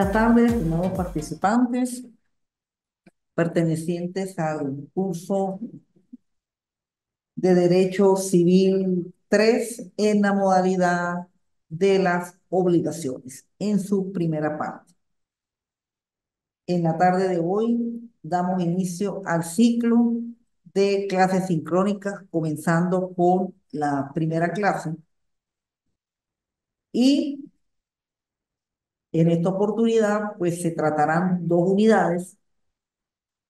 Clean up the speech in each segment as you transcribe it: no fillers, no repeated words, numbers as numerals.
Buenas tardes, nuevos participantes pertenecientes al curso de Derecho Civil 3 en la modalidad de las obligaciones, en su primera parte. En la tarde de hoy damos inicio al ciclo de clases sincrónicas, comenzando con la primera clase. Y en esta oportunidad, pues se tratarán dos unidades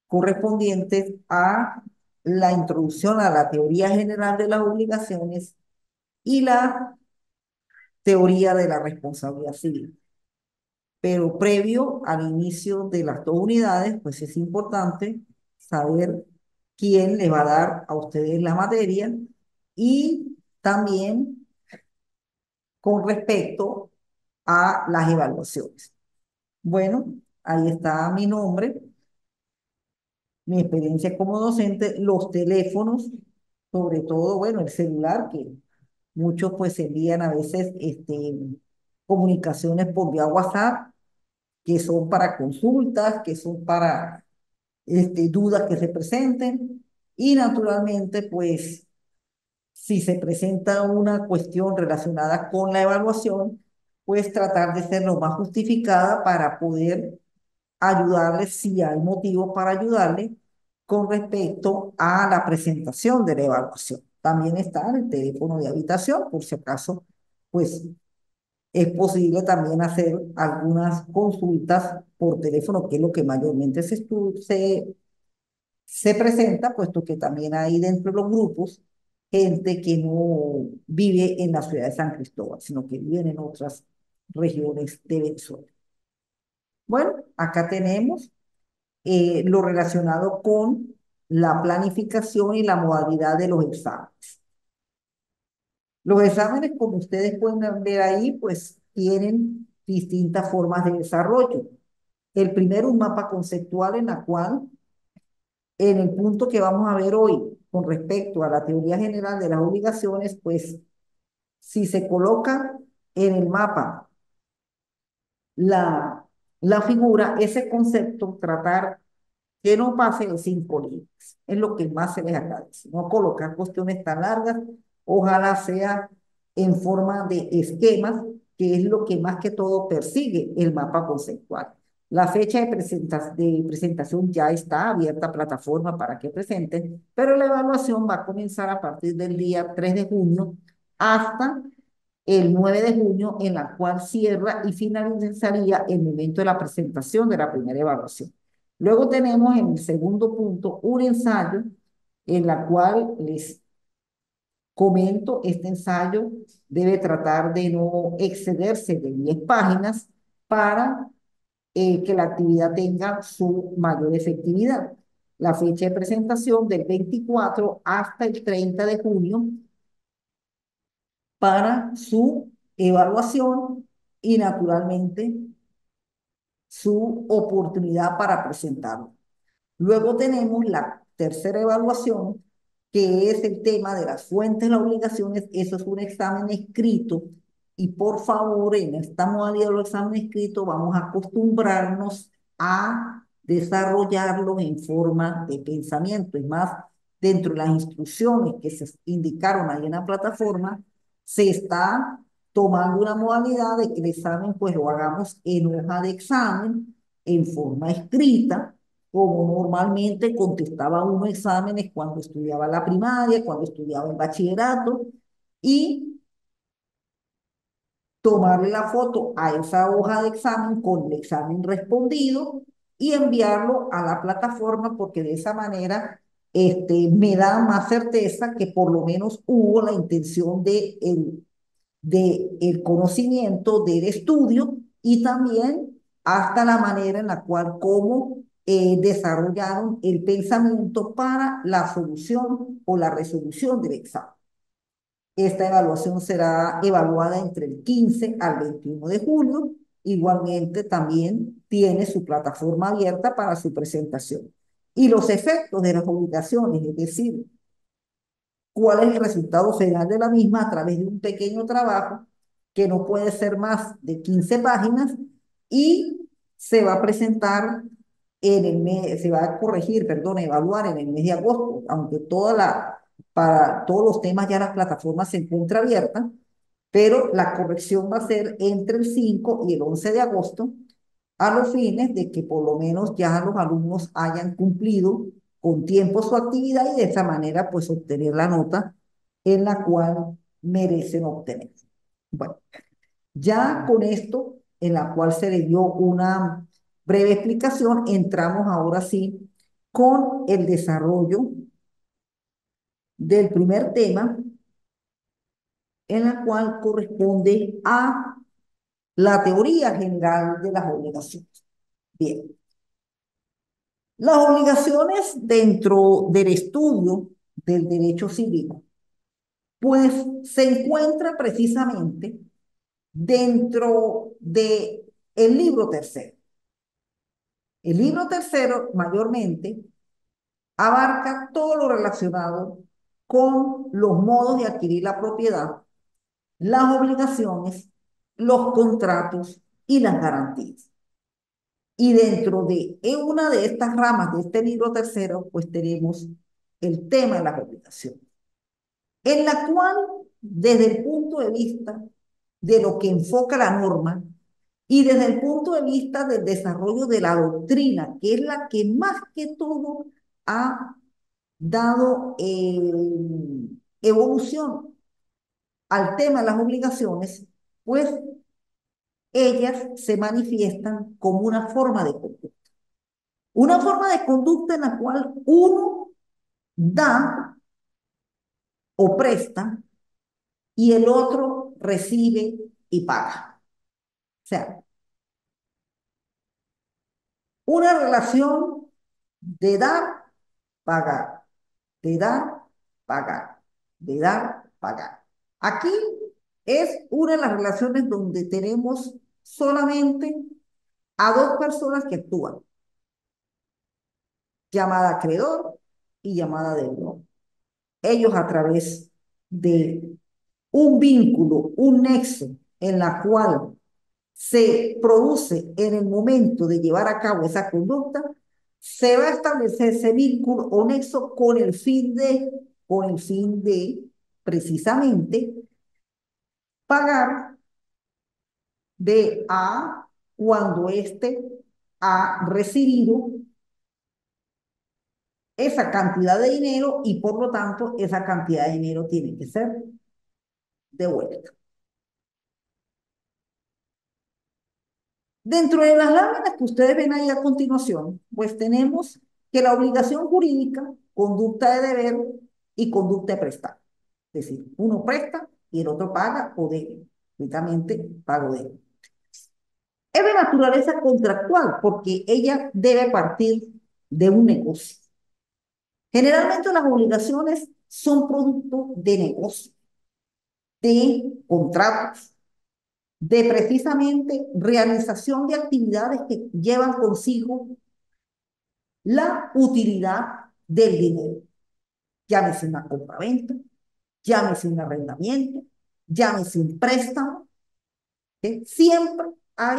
correspondientes a la introducción a la teoría general de las obligaciones y la teoría de la responsabilidad civil. Pero previo al inicio de las dos unidades, pues es importante saber quién les va a dar a ustedes la materia y también con respecto a las evaluaciones. Bueno, ahí está mi nombre, mi experiencia como docente, los teléfonos, sobre todo, bueno, el celular, que muchos pues envían a veces comunicaciones por vía WhatsApp, que son para consultas, que son para dudas que se presenten. Y naturalmente, pues, si se presenta una cuestión relacionada con la evaluación, pues tratar de ser lo más justificada para poder ayudarle si hay motivos para ayudarle con respecto a la presentación de la evaluación. También está el teléfono de habitación, por si acaso, pues es posible también hacer algunas consultas por teléfono, que es lo que mayormente se presenta, puesto que también hay dentro de los grupos gente que no vive en la ciudad de San Cristóbal, sino que vive en otras regiones de Venezuela. Bueno, acá tenemos lo relacionado con la planificación y la modalidad de los exámenes. Los exámenes, como ustedes pueden ver ahí, pues tienen distintas formas de desarrollo. El primero, un mapa conceptual en la cual, en el punto que vamos a ver hoy con respecto a la teoría general de las obligaciones, pues si se coloca en el mapa la, la figura, ese concepto, tratar que no pase de 5 líneas. Es lo que más se les agradece. No colocar cuestiones tan largas, ojalá sea en forma de esquemas, que es lo que más que todo persigue el mapa conceptual. La fecha de presentación ya está abierta a plataforma para que presenten, pero la evaluación va a comenzar a partir del día 3 de junio hasta el 9 de junio, en la cual cierra y finalizaría el momento de la presentación de la primera evaluación. Luego tenemos en el segundo punto un ensayo en la cual les comento, este ensayo debe tratar de no excederse de 10 páginas para que la actividad tenga su mayor efectividad. La fecha de presentación del 24 hasta el 30 de junio para su evaluación y naturalmente su oportunidad para presentarlo. Luego tenemos la tercera evaluación, que es el tema de las fuentes, las obligaciones. Eso es un examen escrito y por favor, en esta modalidad de los exámenes escritos vamos a acostumbrarnos a desarrollarlos en forma de pensamiento. Es más, dentro de las instrucciones que se indicaron ahí en la plataforma, se está tomando una modalidad de que el examen pues lo hagamos en hoja de examen, en forma escrita, como normalmente contestaba uno exámenes cuando estudiaba la primaria, cuando estudiaba el bachillerato, y tomarle la foto a esa hoja de examen con el examen respondido y enviarlo a la plataforma, porque de esa manera me da más certeza que por lo menos hubo la intención de el conocimiento del estudio y también hasta la manera en la cual cómo desarrollaron el pensamiento para la solución o la resolución del examen. Esta evaluación será evaluada entre el 15 al 21 de julio. Igualmente también tiene su plataforma abierta para su presentación. Y los efectos de las obligaciones, es decir, cuál es el resultado final de la misma a través de un pequeño trabajo que no puede ser más de 15 páginas y se va a presentar en el mes, se va a corregir, perdón, evaluar en el mes de agosto, aunque para todos los temas ya las plataformas se encuentran abiertas, pero la corrección va a ser entre el 5 y el 11 de agosto, a los fines de que por lo menos ya los alumnos hayan cumplido con tiempo su actividad y de esa manera pues obtener la nota en la cual merecen obtener. Bueno, ya con esto, en la cual se le dio una breve explicación, entramos ahora sí con el desarrollo del primer tema, en la cual corresponde a la teoría general de las obligaciones. Bien, las obligaciones dentro del estudio del derecho civil, pues se encuentra precisamente dentro de el libro tercero. El libro tercero mayormente abarca todo lo relacionado con los modos de adquirir la propiedad, las obligaciones, los contratos y las garantías. Y dentro de una de estas ramas de este libro tercero, pues tenemos el tema de las obligaciones, en la cual, desde el punto de vista de lo que enfoca la norma y desde el punto de vista del desarrollo de la doctrina, que es la que más que todo ha dado evolución al tema de las obligaciones, pues ellas se manifiestan como una forma de conducta. Una forma de conducta en la cual uno da o presta y el otro recibe y paga. O sea, una relación de dar, pagar, de dar, pagar, de dar, pagar. Aquí es una de las relaciones donde tenemos solamente a dos personas que actúan, llamada acreedor y llamada deudor. Ellos a través de un vínculo, un nexo en la cual se produce en el momento de llevar a cabo esa conducta, se va a establecer ese vínculo o nexo con el fin de precisamente pagar de A cuando éste ha recibido esa cantidad de dinero y por lo tanto esa cantidad de dinero tiene que ser devuelta. Dentro de las láminas que ustedes ven ahí a continuación, pues tenemos que la obligación jurídica, conducta de deber y conducta de prestar. Es decir, uno presta y el otro paga o debe. Únicamente pago debe. Es de naturaleza contractual porque ella debe partir de un negocio. Generalmente las obligaciones son producto de negocio, de contratos, de precisamente realización de actividades que llevan consigo la utilidad del dinero. Llámese una compraventa, llámese un arrendamiento, llámese un préstamo. Siempre hay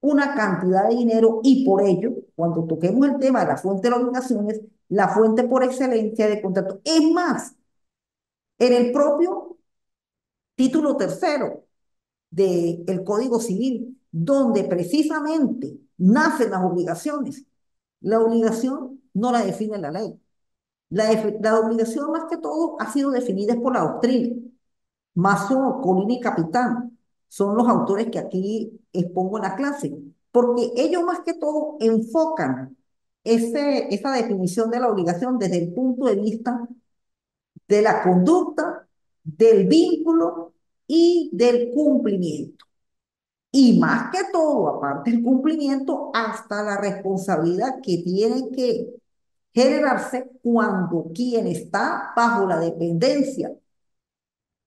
una cantidad de dinero y por ello, cuando toquemos el tema de la fuente de las obligaciones, la fuente por excelencia de contrato. Es más, en el propio título tercero del Código Civil, donde precisamente nacen las obligaciones, la obligación no la define la ley. La obligación más que todo ha sido definida por la doctrina. Mazo, Colina y Capitán son los autores que aquí expongo en la clase, porque ellos más que todo enfocan esa definición de la obligación desde el punto de vista de la conducta, del vínculo y del cumplimiento. Y más que todo, aparte del cumplimiento, hasta la responsabilidad que tiene que generarse cuando quien está bajo la dependencia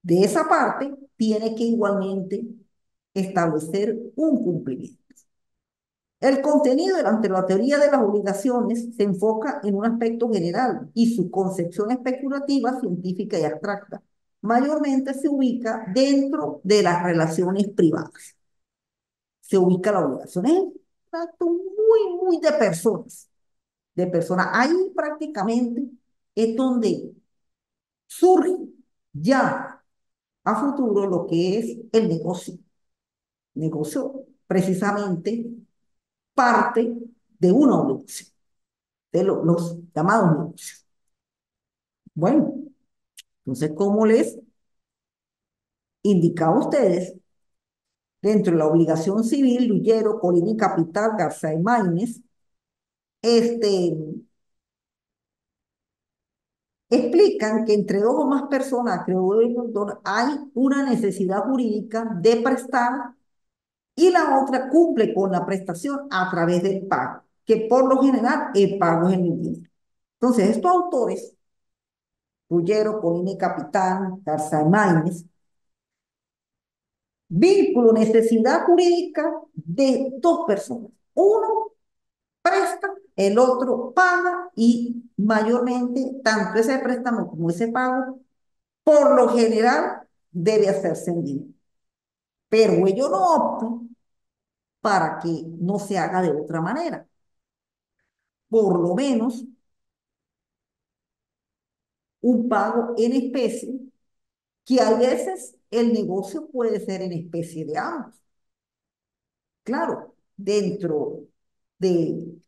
de esa parte tiene que igualmente establecer un cumplimiento. El contenido ante la teoría de las obligaciones se enfoca en un aspecto general y su concepción especulativa, científica y abstracta mayormente se ubica dentro de las relaciones privadas. Se ubica la obligación. acto muy, muy de personas, de personas. Ahí prácticamente es donde surge ya a futuro lo que es el negocio. Negocio precisamente parte de una obligación, de los llamados negocios. Bueno, entonces, como les indicaba a ustedes, dentro de la obligación civil, Luyero, Colini Capital, Garza y Maínez, este, explican que entre dos o más personas, hay una necesidad jurídica de prestar y la otra cumple con la prestación a través del pago, que por lo general el pago es en el dinero. Entonces, estos autores, Ruggiero, Polini Capitán, Maínez, vínculo, necesidad jurídica de dos personas. Uno presta, el otro paga y mayormente tanto ese préstamo como ese pago, por lo general, debe hacerse en dinero. Pero ellos no optan para que no se haga de otra manera. Por lo menos un pago en especie, que a veces el negocio puede ser en especie de ambos. Claro, dentro de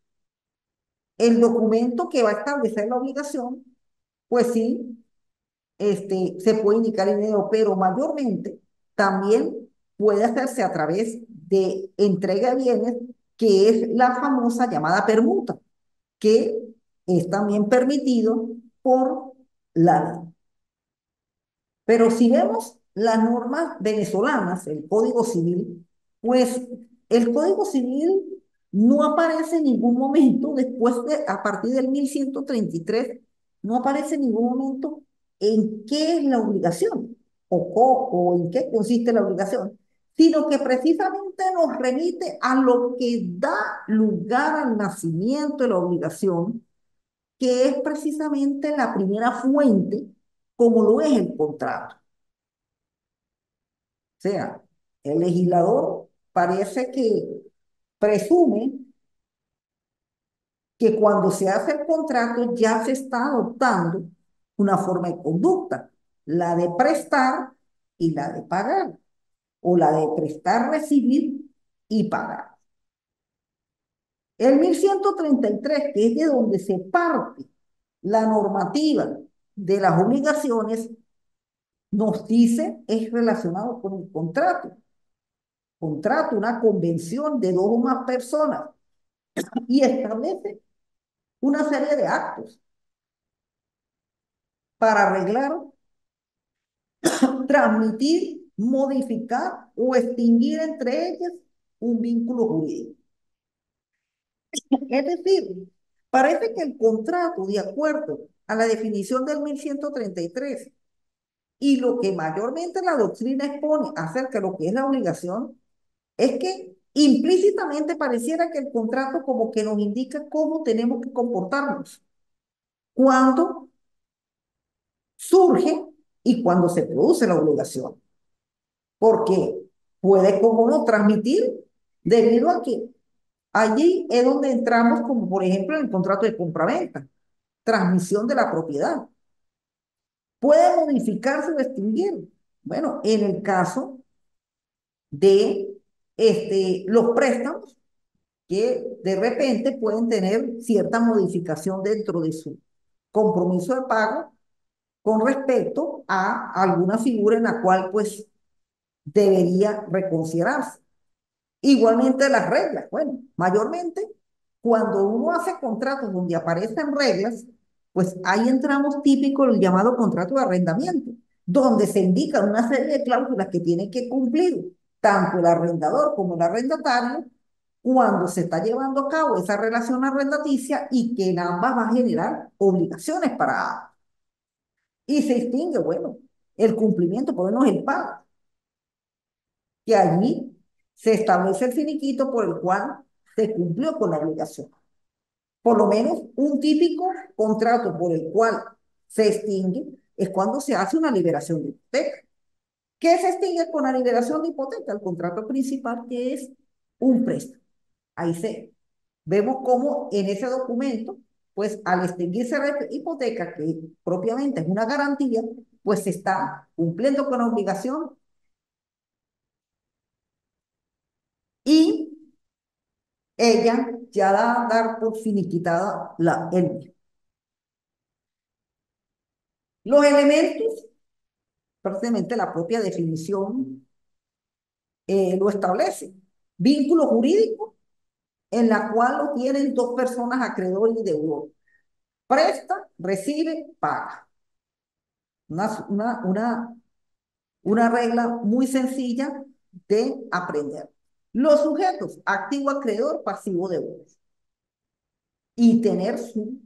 el documento que va a establecer la obligación, pues sí, se puede indicar el dinero, pero mayormente también puede hacerse a través de entrega de bienes, que es la famosa llamada permuta, que es también permitido por la ley. Pero si vemos las normas venezolanas, el Código Civil, pues el Código Civil no aparece en ningún momento después de, a partir del 1133, no aparece en ningún momento en qué es la obligación o en qué consiste la obligación, sino que precisamente nos remite a lo que da lugar al nacimiento de la obligación, que es precisamente la primera fuente, como lo es el contrato. O sea, el legislador parece que presume que cuando se hace el contrato ya se está adoptando una forma de conducta, la de prestar y la de pagar, o la de prestar, recibir y pagar. El 1133, que es de donde se parte la normativa de las obligaciones, nos dice, es relacionado con el contrato. Contrato, una convención de dos o más personas, y establece una serie de actos para arreglar, transmitir, modificar o extinguir entre ellas un vínculo jurídico. Es decir, parece que el contrato, de acuerdo a la definición del 1133 y lo que mayormente la doctrina expone acerca de lo que es la obligación, es que implícitamente pareciera que el contrato como que nos indica cómo tenemos que comportarnos cuando surge y cuando se produce la obligación, porque puede como no transmitir debido a que allí es donde entramos, como por ejemplo en el contrato de compraventa, transmisión de la propiedad. Puede modificarse o extinguir. Bueno, en el caso de los préstamos, que de repente pueden tener cierta modificación dentro de su compromiso de pago con respecto a alguna figura en la cual pues debería reconsiderarse. Igualmente las reglas, bueno, mayormente cuando uno hace contratos donde aparecen reglas, pues ahí entramos típico el llamado contrato de arrendamiento, donde se indican una serie de cláusulas que tiene que cumplir tanto el arrendador como el arrendatario cuando se está llevando a cabo esa relación arrendaticia, y que en ambas va a generar obligaciones para ambos. Y se distingue, bueno, el cumplimiento, por lo menos el pago, que allí se establece el finiquito por el cual se cumplió con la obligación. Por lo menos un típico contrato por el cual se extingue es cuando se hace una liberación de hipoteca. ¿Qué se extingue con la liberación de hipoteca? El contrato principal, que es un préstamo. Ahí vemos cómo en ese documento, pues al extinguirse la hipoteca, que propiamente es una garantía, pues se está cumpliendo con la obligación y ella ya da a dar por finiquitada el. Los elementos, prácticamente la propia definición lo establece. Vínculo jurídico en la cual lo tienen dos personas, acreedor y deudor. Presta, recibe, paga. Una, una, una, una regla muy sencilla de aprender. Los sujetos, activo, acreedor, pasivo, deudor. Y tener su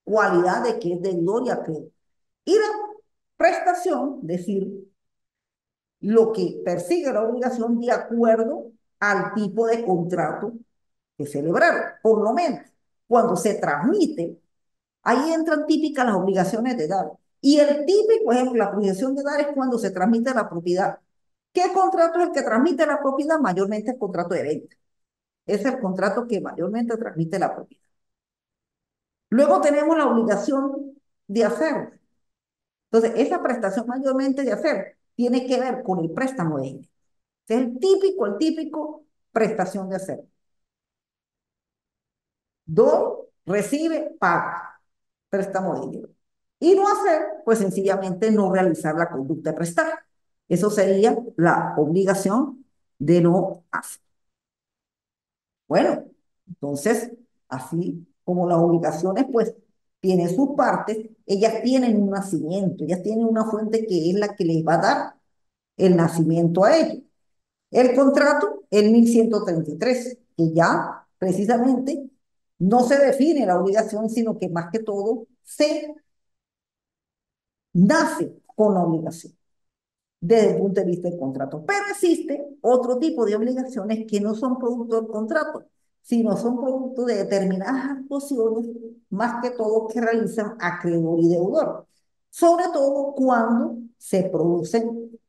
cualidad de que es deudor y acreedor. Y la prestación, decir, lo que persigue la obligación de acuerdo al tipo de contrato que celebraron. Por lo menos, cuando se transmite, ahí entran típicas las obligaciones de dar. Y el típico ejemplo, la obligación de dar es cuando se transmite la propiedad. ¿Qué contrato es el que transmite la propiedad? Mayormente el contrato de venta. Es el contrato que mayormente transmite la propiedad. Luego tenemos la obligación de hacer. Entonces, esa prestación mayormente de hacer tiene que ver con el préstamo de ella. Es el típico prestación de hacer. Doy, recibe, paga. Préstamo de dinero. Y no hacer, pues sencillamente no realizar la conducta de prestar. Eso sería la obligación de no hacer. Bueno, entonces, así como las obligaciones, pues, tienen sus partes, ellas tienen un nacimiento, ellas tienen una fuente que es la que les va a dar el nacimiento a ellos. El contrato, el 1133, que ya precisamente no se define la obligación, sino que más que todo se nace con la obligación desde el punto de vista del contrato. Pero existe otro tipo de obligaciones que no son producto del contrato, sino son producto de determinadas actuaciones, más que todo que realizan acreedor y deudor. Sobre todo cuando se producen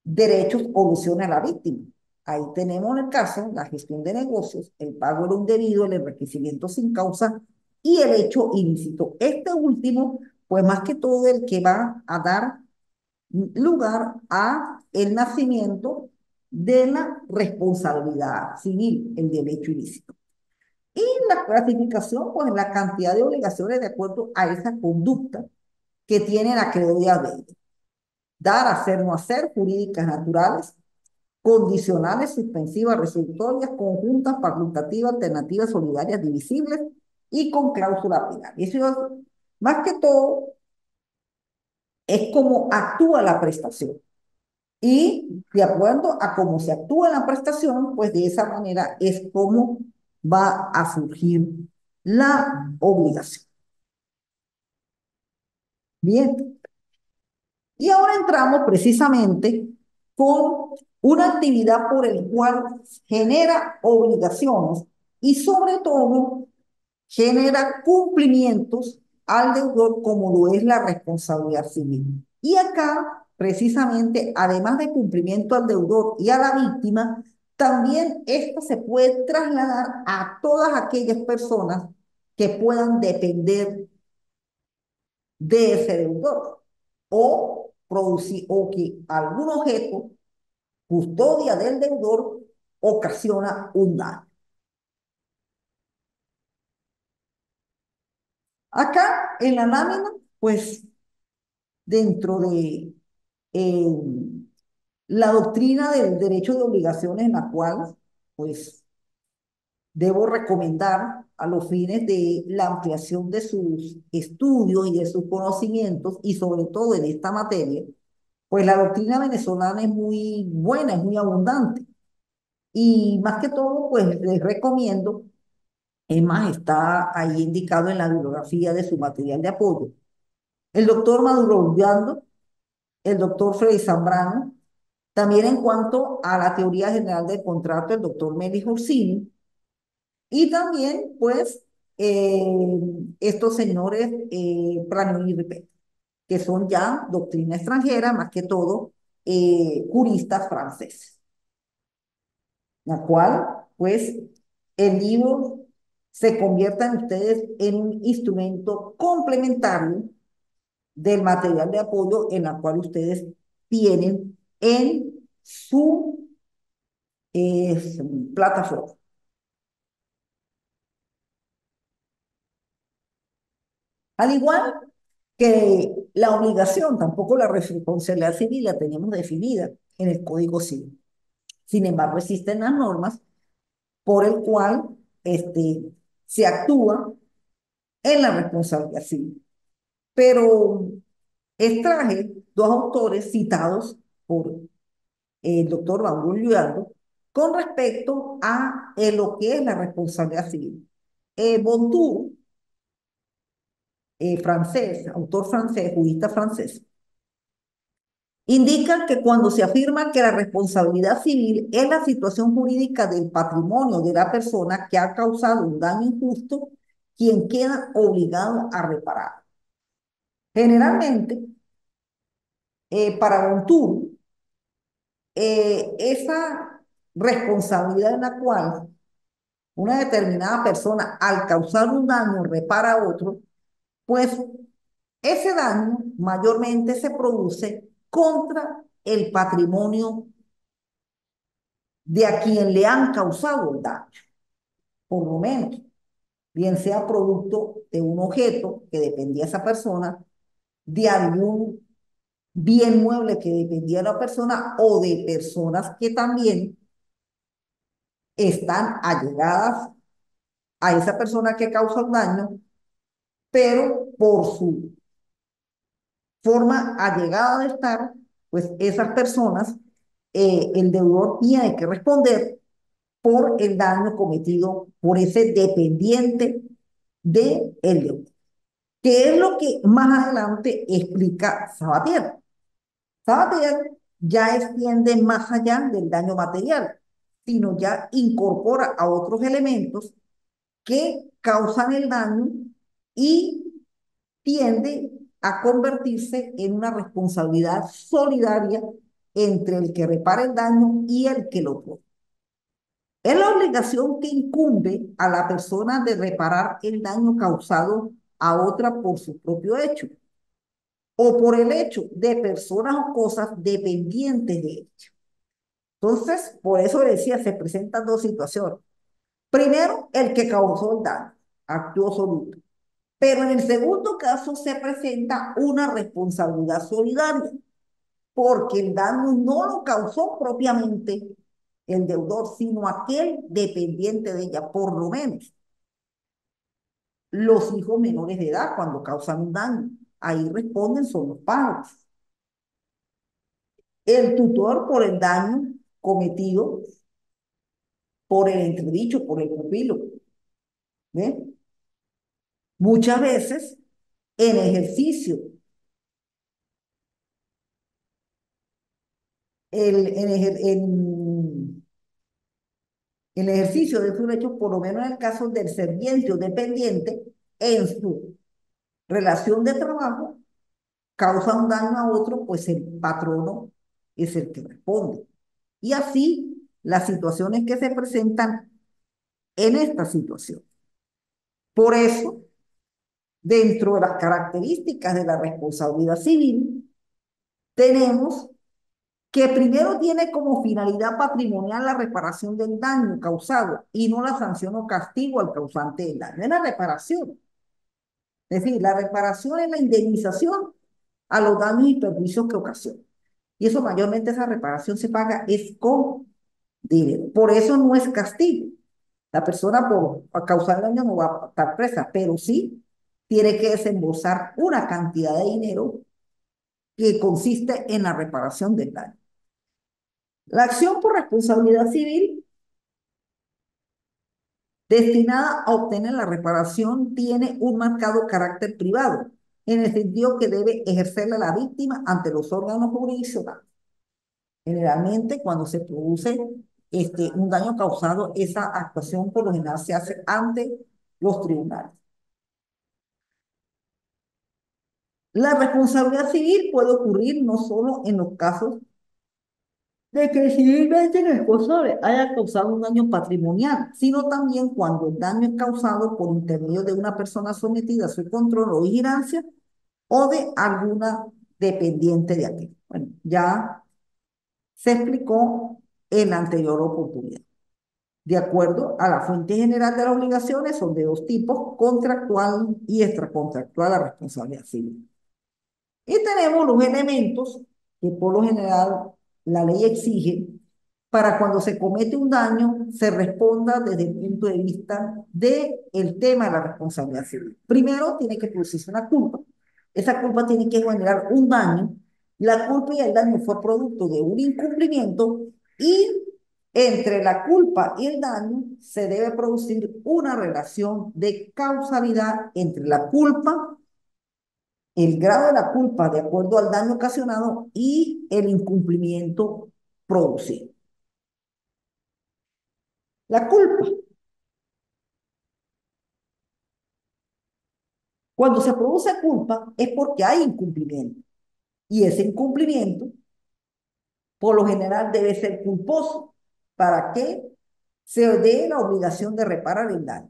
derechos o omisiones a la víctima. Ahí tenemos el caso, la gestión de negocios, el pago de un debido, el enriquecimiento sin causa y el hecho ilícito. Este último, pues más que todo el que va a dar lugar a el nacimiento de la responsabilidad civil, el derecho ilícito. Y la clasificación, pues la cantidad de obligaciones de acuerdo a esa conducta que tiene la acreedor de ella. Dar, hacer, no hacer, jurídicas naturales, condicionales, suspensivas, resolutorias, conjuntas, facultativas, alternativas, solidarias, divisibles y con cláusula penal. Y eso, más que todo, es como actúa la prestación. Y de acuerdo a cómo se actúa la prestación, pues de esa manera es como va a surgir la obligación. Bien, y ahora entramos precisamente con una actividad por el cual genera obligaciones y sobre todo genera cumplimientos al deudor como lo es la responsabilidad civil. Y acá, precisamente, además de cumplimiento al deudor y a la víctima, también esto se puede trasladar a todas aquellas personas que puedan depender de ese deudor o producir o que algún objeto, custodia del deudor, ocasiona un daño. Acá en la lámina, pues dentro de eh, la doctrina del derecho de obligaciones en la cual, pues, debo recomendar a los fines de la ampliación de sus estudios y de sus conocimientos y sobre todo en esta materia, pues la doctrina venezolana es muy buena, es muy abundante. Y más que todo, pues les recomiendo, es más, está ahí indicado en la bibliografía de su material de apoyo. El doctor Maduro Ullando, el doctor Freddy Zambrano, también en cuanto a la teoría general del contrato, el doctor Melis Orsini, y también, pues, eh, estos señores Plano y Ripet, que son ya doctrina extranjera, más que todo juristas franceses, la cual, pues, el libro se convierta en ustedes en un instrumento complementario del material de apoyo en la cual ustedes tienen en su plataforma. Al igual que la obligación, tampoco la responsabilidad civil la tenemos definida en el Código Civil. Sin embargo, existen las normas por el cual se actúa en la responsabilidad civil. Pero extraje dos autores citados por el doctor Mauro Lluardo con respecto a lo que es la responsabilidad civil. Bontour, francés, autor francés, jurista francés, indica que cuando se afirma que la responsabilidad civil es la situación jurídica del patrimonio de la persona que ha causado un daño injusto, quien queda obligado a reparar. Generalmente, para Bontour, esa responsabilidad en la cual una determinada persona al causar un daño repara a otro, pues ese daño mayormente se produce contra el patrimonio de a quien le han causado el daño, por lo menos, bien sea producto de un objeto que dependía de esa persona, de algún bien mueble que dependía de la persona o de personas que también están allegadas a esa persona que causa el daño, pero por su forma allegada de estar, pues esas personas, el deudor tiene que responder por el daño cometido por ese dependiente del deudor. ¿Qué es lo que más adelante explica Sabatier? Sabatier ya extiende más allá del daño material, sino ya incorpora a otros elementos que causan el daño y tiende a convertirse en una responsabilidad solidaria entre el que repara el daño y el que lo provoca. Es la obligación que incumbe a la persona de reparar el daño causado a otra por su propio hecho o por el hecho de personas o cosas dependientes de ella. Entonces, por eso decía, se presentan dos situaciones. Primero, el que causó el daño, acto absoluto. Pero en el segundo caso se presenta una responsabilidad solidaria, porque el daño no lo causó propiamente el deudor, sino aquel dependiente de ella, por lo menos los hijos menores de edad cuando causan un daño. Ahí responden son los padres. El tutor por el daño cometido por el entredicho, por el pupilo. ¿Ve? Muchas veces en ejercicio, en ejercicio de sus derechos, por lo menos en el caso del serviente o dependiente, en su relación de trabajo, causa un daño a otro, pues el patrono es el que responde. Y así las situaciones que se presentan en esta situación. Por eso, dentro de las características de la responsabilidad civil, tenemos que primero tiene como finalidad patrimonial la reparación del daño causado y no la sanción o castigo al causante del daño. Es la reparación. Es decir, la reparación es la indemnización a los daños y perjuicios que ocasiona. Y eso mayormente esa reparación se paga es con dinero. Por eso no es castigo. La persona por causar daño no va a estar presa, pero sí tiene que desembolsar una cantidad de dinero que consiste en la reparación del daño. La acción por responsabilidad civil destinada a obtener la reparación tiene un marcado carácter privado, en el sentido que debe ejercerla la víctima ante los órganos jurisdiccionales. Generalmente, cuando se produce un daño causado, esa actuación por lo general se hace ante los tribunales. La responsabilidad civil puede ocurrir no solo en los casos de que civilmente el responsable haya causado un daño patrimonial, sino también cuando el daño es causado por intermedio de una persona sometida a su control o vigilancia o de alguna dependiente de aquel. Bueno, ya se explicó en la anterior oportunidad. De acuerdo a la fuente general de las obligaciones, son de dos tipos, contractual y extracontractual la responsabilidad civil. Y tenemos los elementos que por lo general la ley exige para cuando se comete un daño se responda desde el punto de vista del tema de la responsabilidad civil. Primero tiene que producirse una culpa. Esa culpa tiene que generar un daño. La culpa y el daño fue producto de un incumplimiento y entre la culpa y el daño se debe producir una relación de causalidad entre la culpa, el grado de la culpa de acuerdo al daño ocasionado y el incumplimiento producido. La culpa, cuando se produce culpa, es porque hay incumplimiento. Y ese incumplimiento, por lo general, debe ser culposo para que se dé la obligación de reparar el daño.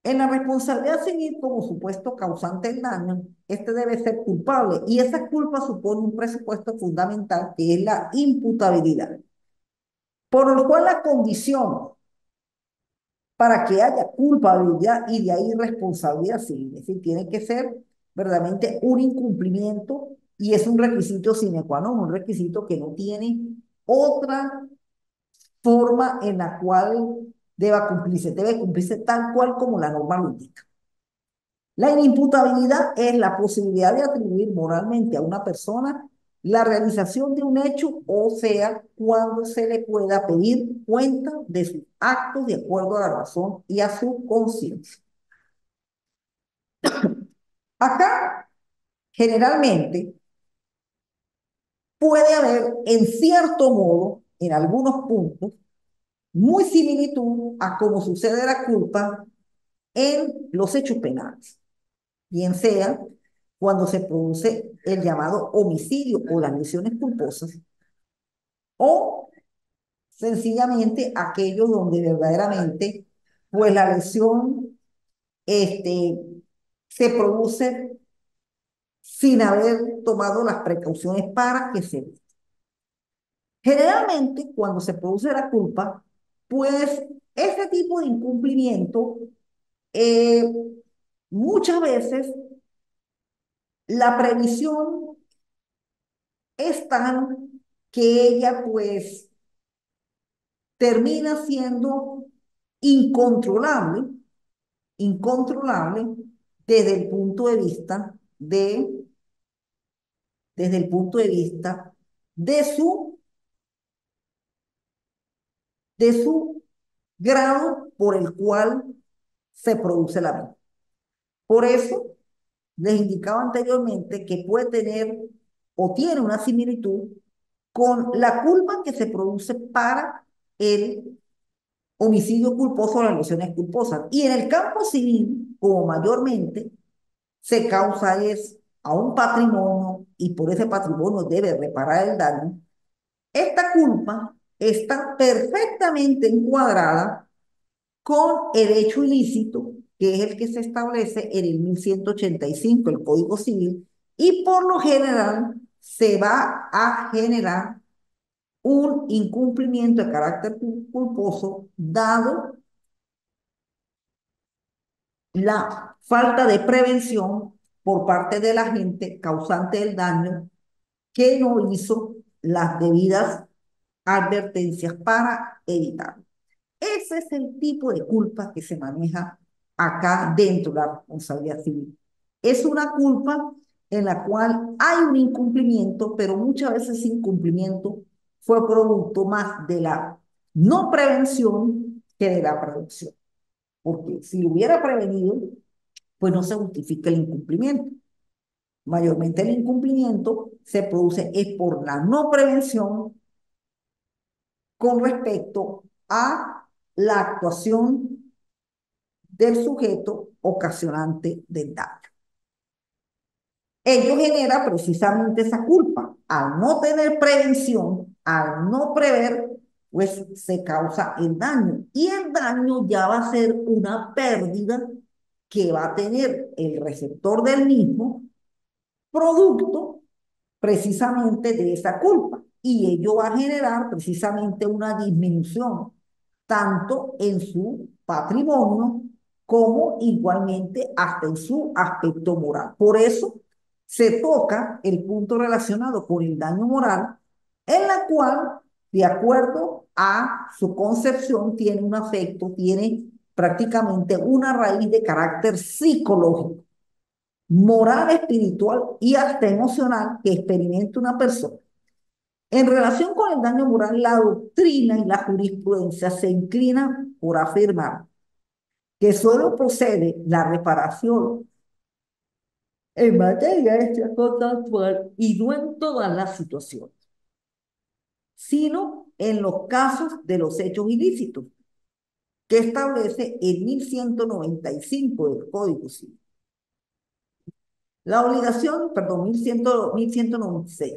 En la responsabilidad civil, como supuesto causante del daño, este debe ser culpable y esa culpa supone un presupuesto fundamental que es la imputabilidad. Por lo cual la condición para que haya culpabilidad y de ahí responsabilidad civil. Es decir, tiene que ser verdaderamente un incumplimiento y es un requisito sine qua non, un requisito que no tiene otra forma en la cual debe cumplirse tal cual como la norma lo indica. La inimputabilidad es la posibilidad de atribuir moralmente a una persona la realización de un hecho, o sea, cuando se le pueda pedir cuenta de sus actos de acuerdo a la razón y a su conciencia. Acá, generalmente, puede haber, en cierto modo, en algunos puntos, muy similitud a cómo sucede la culpa en los hechos penales, bien sea cuando se produce el llamado homicidio o las lesiones culposas, o sencillamente aquellos donde verdaderamente, pues la lesión este, se produce sin haber tomado las precauciones para que se dé. Generalmente, cuando se produce la culpa, pues ese tipo de incumplimiento, eh, muchas veces la previsión es tal que ella pues termina siendo incontrolable, incontrolable desde el punto de vista desde el punto de vista de su grado por el cual se produce la vida. Por eso les indicaba anteriormente que puede tener o tiene una similitud con la culpa que se produce para el homicidio culposo o las lesiones culposas. Y en el campo civil, como mayormente se causa es a un patrimonio y por ese patrimonio debe reparar el daño, esta culpa está perfectamente encuadrada con el hecho ilícito, que es el que se establece en el 1185, el Código Civil, y por lo general se va a generar un incumplimiento de carácter culposo dado la falta de prevención por parte de la gente causante del daño que no hizo las debidas advertencias para evitarlo. Ese es el tipo de culpa que se maneja acá dentro de la responsabilidad civil. Es una culpa en la cual hay un incumplimiento, pero muchas veces ese incumplimiento fue producto más de la no prevención que de la prevención. Porque si lo hubiera prevenido, pues no se justifica el incumplimiento. Mayormente el incumplimiento se produce es por la no prevención con respecto a la actuación del sujeto ocasionante del daño. Ello genera precisamente esa culpa. Al no tener prevención, al no prever, pues se causa el daño. Y el daño ya va a ser una pérdida que va a tener el receptor del mismo producto precisamente de esa culpa. Y ello va a generar precisamente una disminución, tanto en su patrimonio como igualmente hasta en su aspecto moral. Por eso se toca el punto relacionado con el daño moral, en la cual, de acuerdo a su concepción, tiene un afecto, tiene prácticamente una raíz de carácter psicológico, moral, espiritual y hasta emocional que experimenta una persona. En relación con el daño moral, la doctrina y la jurisprudencia se inclinan por afirmar que solo procede la reparación en materia extracontractual y no en todas las situaciones, sino en los casos de los hechos ilícitos, que establece el 1195 del Código Civil. La obligación, perdón, 1196.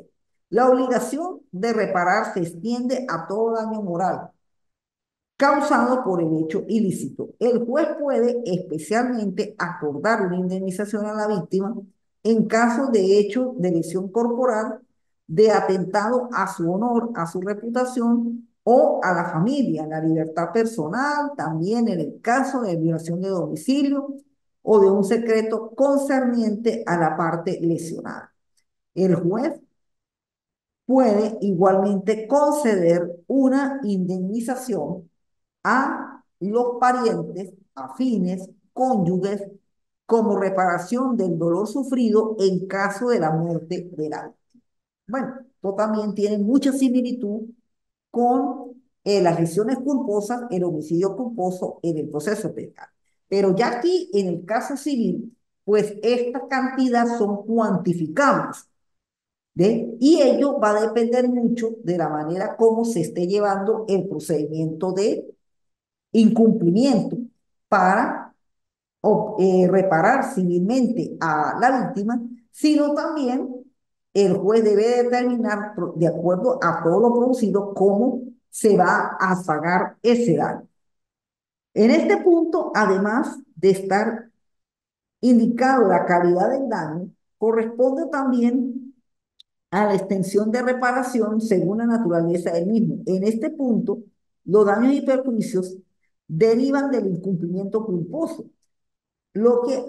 La obligación de reparar se extiende a todo daño moral causado por el hecho ilícito. El juez puede especialmente acordar una indemnización a la víctima en caso de hecho de lesión corporal, de atentado a su honor, a su reputación o a la familia, la libertad personal, también en el caso de violación de domicilio o de un secreto concerniente a la parte lesionada. El juez puede igualmente conceder una indemnización a los parientes, afines, cónyuges, como reparación del dolor sufrido en caso de la muerte del alma. Bueno, esto también tiene mucha similitud con las lesiones culposas, el homicidio culposo en el proceso penal. Pero ya aquí, en el caso civil, pues esta cantidad son cuantificables. ¿Ve? Y ello va a depender mucho de la manera como se esté llevando el procedimiento de incumplimiento para reparar civilmente a la víctima, sino también el juez debe determinar, de acuerdo a todo lo producido, cómo se va a pagar ese daño. En este punto, además de estar indicado la calidad del daño, corresponde también a la extensión de reparación según la naturaleza del mismo. En este punto, los daños y perjuicios derivan del incumplimiento culposo, lo que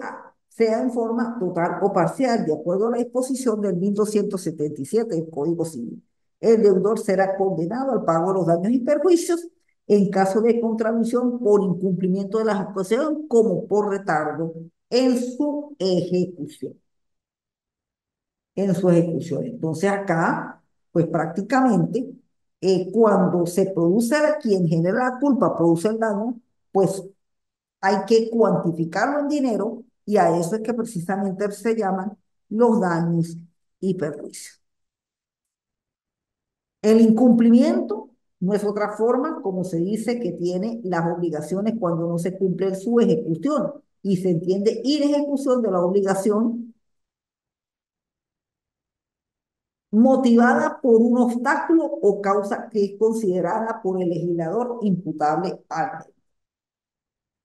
sea en forma total o parcial, de acuerdo a la disposición del 1277 del Código Civil. El deudor será condenado al pago de los daños y perjuicios en caso de contravención por incumplimiento de la actuación como por retardo en su ejecución. En su ejecución. Entonces acá, pues prácticamente, cuando se produce quien genera la culpa, produce el daño, pues hay que cuantificarlo en dinero y a eso es que precisamente se llaman los daños y perjuicios. El incumplimiento no es otra forma, como se dice, que tiene las obligaciones cuando no se cumple su ejecución y se entiende inejecución de la obligación motivada por un obstáculo o causa que es considerada por el legislador imputable al medio.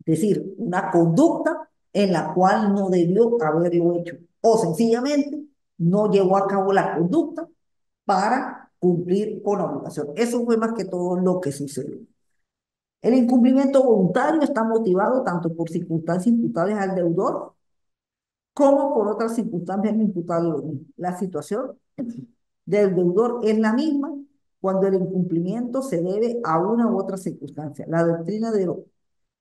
Es decir, una conducta en la cual no debió haberlo hecho o sencillamente no llevó a cabo la conducta para cumplir con la obligación. Eso fue más que todo lo que sucedió. El incumplimiento voluntario está motivado tanto por circunstancias imputables al deudor como por otras circunstancias no imputables a lo mismo. La situación del deudor es la misma cuando el incumplimiento se debe a una u otra circunstancia. La doctrina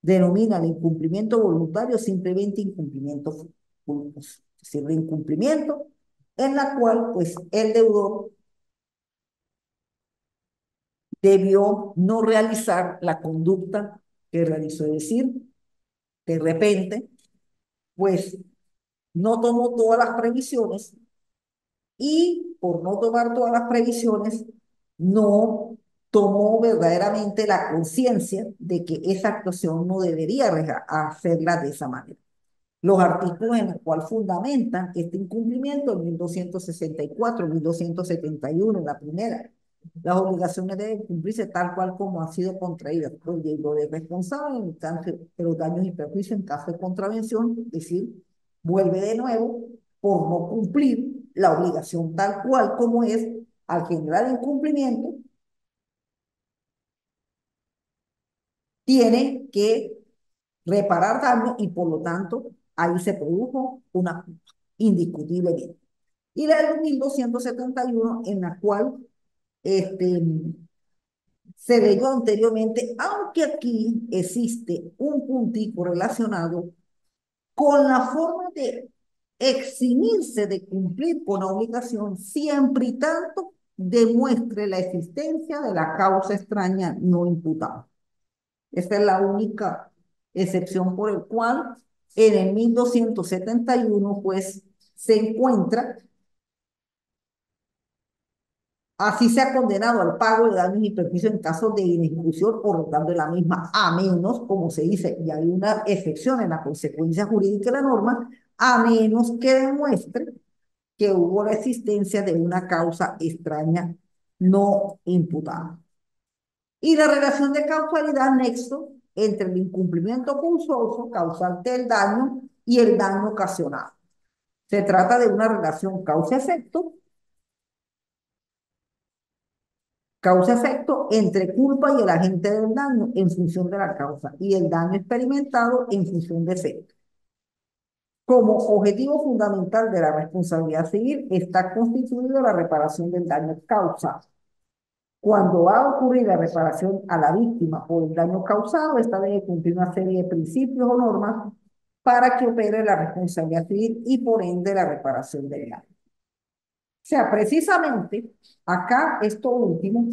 denomina el incumplimiento voluntario simplemente incumplimiento culposo, es decir, el incumplimiento en la cual pues el deudor debió no realizar la conducta que realizó, es decir, de repente pues no tomó todas las previsiones y por no tomar todas las previsiones, no tomó verdaderamente la conciencia de que esa actuación no debería hacerla de esa manera. Los artículos en los cuales fundamentan este incumplimiento, 1264, 1271, la primera, Las obligaciones deben cumplirse tal cual como han sido contraídas por el lo de responsable en el caso de los daños y perjuicios en caso de contravención, es decir, vuelve de nuevo por no cumplir la obligación tal cual como es al generar incumplimiento, tiene que reparar daño y por lo tanto ahí se produjo una culpa, indiscutiblemente. Y la del 1271 en la cual este, se leyó anteriormente, aunque aquí existe un puntico relacionado con la forma de eximirse de cumplir con la obligación siempre y tanto demuestre la existencia de la causa extraña no imputada. Esta es la única excepción por el cual en el 1271 pues se encuentra. Así se ha condenado al pago de daños y perjuicios en caso de inejecución o retardando de la misma, a menos, como se dice, y hay una excepción en la consecuencia jurídica de la norma, a menos que demuestre que hubo la existencia de una causa extraña no imputada. Y la relación de causalidad nexo entre el incumplimiento cursoso causante del daño y el daño ocasionado. Se trata de una relación causa-efecto causa-efecto entre culpa y el agente del daño en función de la causa y el daño experimentado en función de efecto. Como objetivo fundamental de la responsabilidad civil está constituido la reparación del daño causado. Cuando va a ocurrir la reparación a la víctima por el daño causado, esta debe cumplir una serie de principios o normas para que opere la responsabilidad civil y por ende la reparación del daño. O sea, precisamente acá, esto último,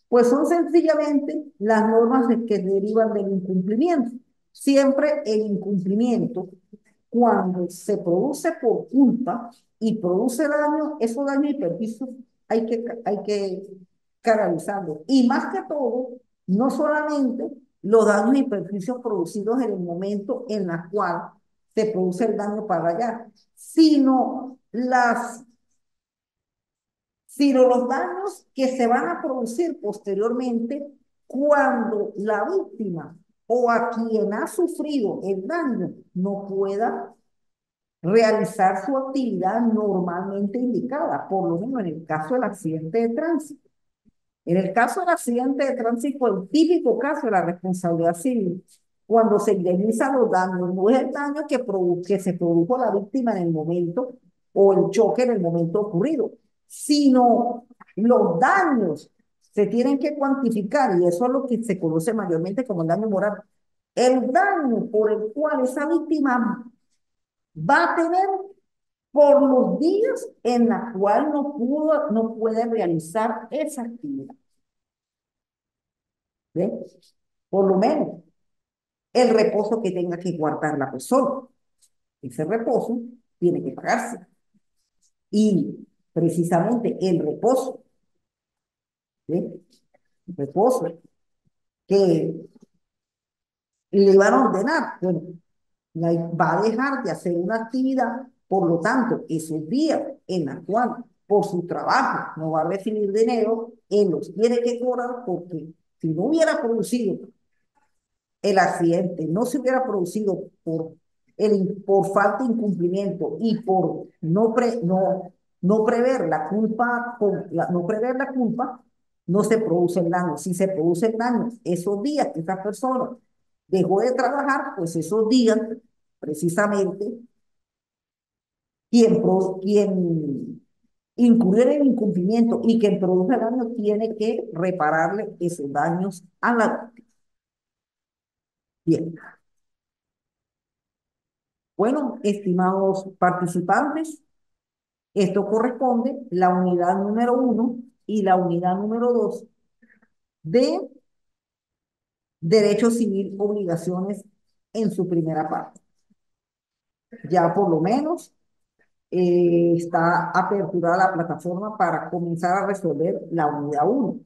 pues son sencillamente las normas que derivan del incumplimiento. Siempre el incumplimiento, cuando se produce por culpa y produce daño, esos daños y perjuicios hay que canalizarlos. Y más que todo, no solamente los daños y perjuicios producidos en el momento en el cual se produce el daño para allá, sino los daños que se van a producir posteriormente cuando la víctima o a quien ha sufrido el daño no pueda realizar su actividad normalmente indicada, por lo menos en el caso del accidente de tránsito. En el caso del accidente de tránsito, el típico caso de la responsabilidad civil, cuando se indemniza los daños, no es el daño que se produjo a la víctima en el momento o el choque en el momento ocurrido, sino los daños se tienen que cuantificar y eso es lo que se conoce mayormente como el daño moral. El daño por el cual esa víctima va a tener por los días en la cual no puede realizar esa actividad. ¿Ve? Por lo menos el reposo que tenga que guardar la persona. Ese reposo tiene que pagarse. Y precisamente el reposo, ¿ve? El reposo que le van a ordenar, bueno, va a dejar de hacer una actividad, por lo tanto, esos días en los cuales por su trabajo no va a recibir dinero, él los tiene que cobrar porque si no hubiera producido el accidente no se hubiera producido por falta de incumplimiento y por no prever la culpa, no prever la culpa, no se produce el daño. Si se produce el daño esos días que esta persona dejó de trabajar, pues esos días, precisamente, quien incurrió en el incumplimiento y quien produce el daño tiene que repararle esos daños a la víctima. Bien. Bueno, estimados participantes, esto corresponde la unidad número 1 y la unidad número 2 de Derecho Civil Obligaciones en su primera parte. Ya por lo menos está aperturada la plataforma para comenzar a resolver la unidad 1.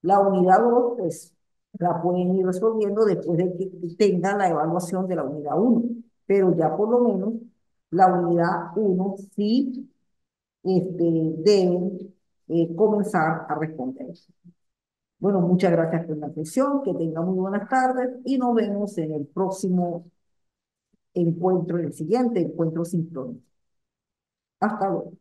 La unidad 2, pues, la pueden ir resolviendo después de que tengan la evaluación de la unidad 1. Pero ya por lo menos la unidad 1 sí deben comenzar a responder. Bueno, muchas gracias por la atención, que tengan muy buenas tardes y nos vemos en el próximo encuentro, en el siguiente encuentro sincrónico. Hasta luego.